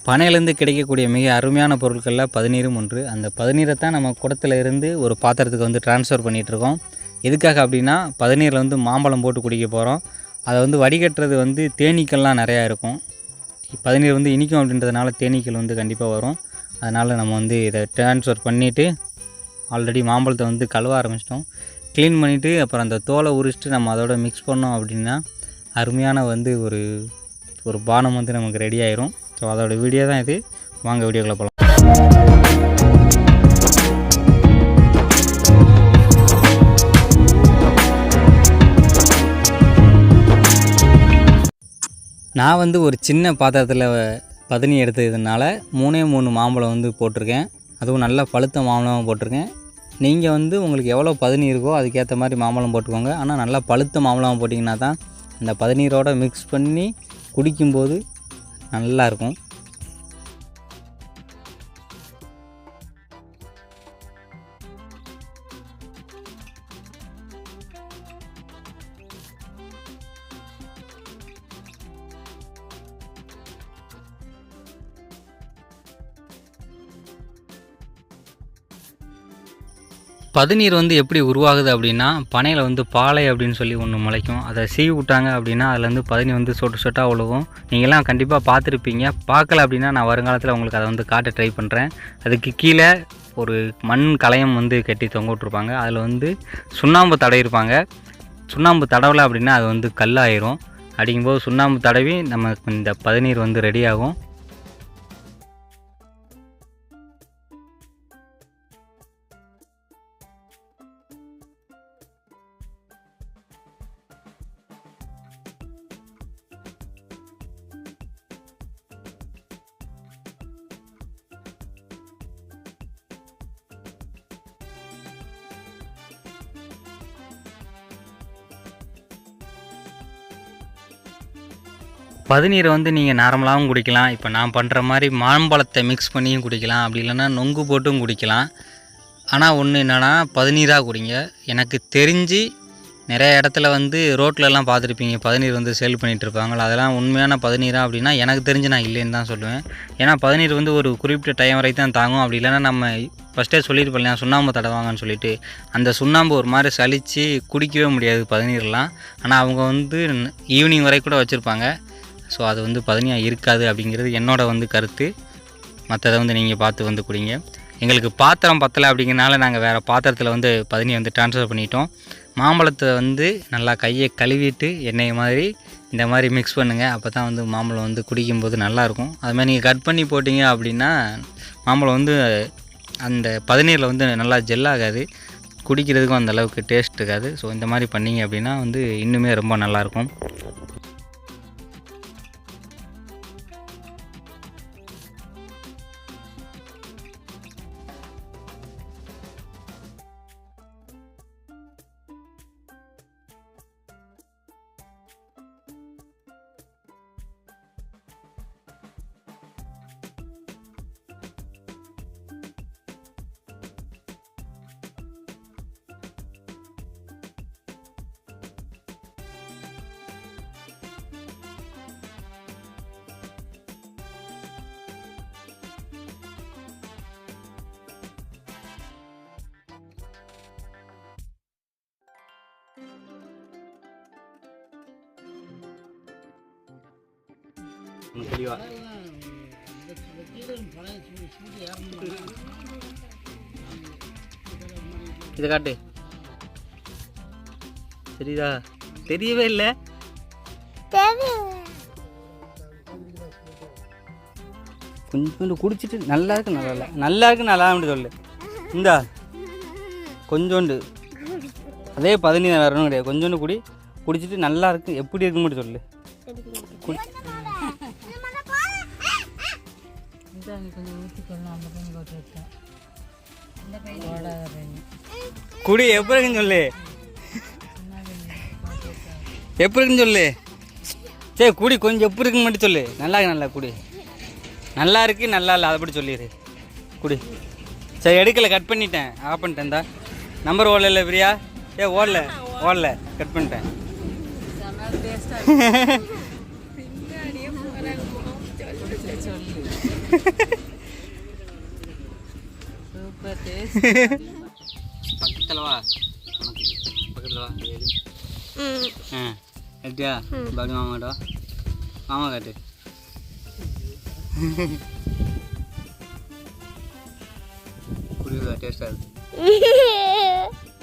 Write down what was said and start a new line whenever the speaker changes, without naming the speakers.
பனையிலேருந்து கிடைக்கக்கூடிய மிக அருமையான பொருட்களில் பதநீரும் ஒன்று. அந்த பதநீரை தான் நம்ம குடத்தில் இருந்து ஒரு பாத்திரத்துக்கு வந்து ட்ரான்ஸ்ஃபர் பண்ணிகிட்ருக்கோம். எதுக்காக அப்படின்னா பதநீரில் வந்து மாம்பழம் போட்டு குடிக்க போகிறோம். அதை வந்து வடிகட்டுறது வந்து தேனீக்கள்லாம் நிறையா இருக்கும். பதநீர் வந்து இனிக்கும் அப்படின்றதுனால தேனீக்கள் வந்து கண்டிப்பாக வரும். அதனால் நம்ம வந்து இதை ட்ரான்ஸ்ஃபர் பண்ணிவிட்டு ஆல்ரெடி மாம்பழத்தை வந்து கழுவ ஆரம்பிச்சிட்டோம். க்ளீன் பண்ணிவிட்டு அப்புறம் அந்த தோலை உரிச்சிட்டு நம்ம அதோட மிக்ஸ் பண்ணோம் அப்படின்னா அருமையான வந்து ஒரு பானம் வந்து நமக்கு ரெடி ஆயிரும். ஸோ அதோட வீடியோ தான் இது. வாங்க வீடியோக்குள்ளே போகலாம். நான் வந்து ஒரு சின்ன பாத்திரத்தில் பதனி எடுத்ததுனால 3 மாம்பழம் வந்து போட்டிருக்கேன். அதுவும் நல்லா பழுத்த மாம்பழமாக போட்டிருக்கேன். நீங்கள் வந்து உங்களுக்கு எவ்வளோ பதனி இருக்கோ அதுக்கேற்ற மாதிரி மாம்பழம் போட்டுக்கோங்க. ஆனால் நல்லா பழுத்த மாம்பழம் போட்டிங்கன்னா தான் அந்த பதநீரோடு மிக்ஸ் பண்ணி குடிக்கும்போது நல்லாயிருக்கும். பதநீர் வந்து எப்படி உருவாகுது அப்படின்னா பனையில் வந்து பாலை அப்படின்னு சொல்லி ஒன்று முளைக்கும். அதை சீவி விட்டாங்க அப்படின்னா அதுலேருந்து பதநீர் வந்து சொட்டாக உழுவும். நீங்கள்லாம் கண்டிப்பாக பார்த்துருப்பீங்க. பார்க்கல அப்படின்னா நான் வருங்காலத்தில் உங்களுக்கு அதை வந்து காட்ட ட்ரை பண்ணுறேன். அதுக்கு கீழே ஒரு மண் கலயம் வந்து கட்டி தொங்க விட்ருப்பாங்க. அதில் வந்து சுண்ணாம்பு தடவிருப்பாங்க. சுண்ணாம்பு தடவலை அப்படின்னா அது வந்து கல்லாயிரும். அப்படிங்கும்போது சுண்ணாம்பு தடவி நமக்கு இந்த பதநீர் வந்து ரெடி ஆகும். பதநீரை வந்து நீங்கள் நார்மலாகவும் குடிக்கலாம். இப்போ நான் பண்ணுற மாதிரி மாம்பழத்தை மிக்ஸ் பண்ணியும் குடிக்கலாம். அப்படி இல்லைன்னா நொங்கு போட்டும் குடிக்கலாம். ஆனால் ஒன்று என்னென்னா பதநீராக குடிங்க. எனக்கு தெரிஞ்சு நிறைய இடத்துல வந்து ரோட்லலாம் பார்த்துருப்பீங்க பதநீர் வந்து சேல் பண்ணிகிட்ருப்பாங்களா. அதெல்லாம் உண்மையான பதநீரா அப்படின்னா எனக்கு தெரிஞ்சு நான் இல்லைன்னு தான் சொல்லுவேன். ஏன்னா பதநீர் வந்து ஒரு குறிப்பிட்ட டைம் வரைக்கும் தான் தாங்கும். அப்படி இல்லைன்னா நம்ம ஃபஸ்ட்டே சொல்லிட்டு போகலாம் சுண்ணாம்பு தடவாங்கன்னு சொல்லிட்டு அந்த சுண்ணாம்பு ஒரு மாதிரி சலித்து குடிக்கவே முடியாது பதநீர்லாம். ஆனால் அவங்க வந்து ஈவினிங் வரை கூட வச்சுருப்பாங்க. ஸோ அது வந்து பதனியாக இருக்காது அப்படிங்கிறது என்னோட வந்து கருத்து. மற்றதை வந்து நீங்கள் பார்த்து வந்து குடிங்க. எங்களுக்கு பாத்திரம் பத்தலை அப்படிங்கிறனால நாங்கள் வேறு பாத்திரத்தில் வந்து பதனியை வந்து ட்ரான்ஸ்ஃபர் பண்ணிட்டோம். மாம்பழத்தை வந்து நல்லா கையை கழுவிட்டு எண்ணெய் மாதிரி இந்த மாதிரி மிக்ஸ் பண்ணுங்கள். அப்போ தான் வந்து மாம்பழம் வந்து குடிக்கும்போது நல்லாயிருக்கும். அதுமாதிரி நீங்கள் கட் பண்ணி போட்டிங்க அப்படின்னா மாம்பழம் வந்து அந்த பதநீரில் வந்து நல்லா ஜெல்லாகாது. குடிக்கிறதுக்கும் அந்தளவுக்கு டேஸ்ட் இருக்காது. ஸோ இந்த மாதிரி பண்ணிங்க அப்படின்னா வந்து இன்னுமே ரொம்ப நல்லாயிருக்கும். இதை காட்டு. தெரியுதா? தெரியவே இல்லை. கொஞ்சோண்டு குடிச்சிட்டு நல்லா இருக்கு நல்லா இல்லை நல்லா இருக்கு நல்லா அப்படி சொல்லு. இந்தா கொஞ்சோண்டு அதே பதநீர் வரணும் கிடையாது. கொஞ்சோண்டு குடிச்சிட்டு நல்லா இருக்கு எப்படி இருக்குன்னு மட்டும் சொல்லு. குடி எப்படி இருக்குன்னு சொல்லு. எப்படி இருக்குன்னு சொல்லு. சரி குடி கொஞ்சம் எப்படி இருக்குன்னு மட்டும் சொல்லு. நல்லா இருக்கு நல்லா குடி. நல்லா இருக்குது நல்லா இல்லை அதை பற்றி சொல்லிடு. குடி. சரி எடுக்கலை கட் பண்ணிட்டேன் ஆஃப் பண்ணிட்டேன். தான் நம்பர் ஓடல பிரியா. ஓடல கட் பண்ணிட்டேன். Super taste. பக்கத்தில் வா, பக்கத்தில் வா. எப்படியா பாடி மாமாட்டா மாமா காட்டு. புரியுதா? டேஸ்டாக இருக்கு.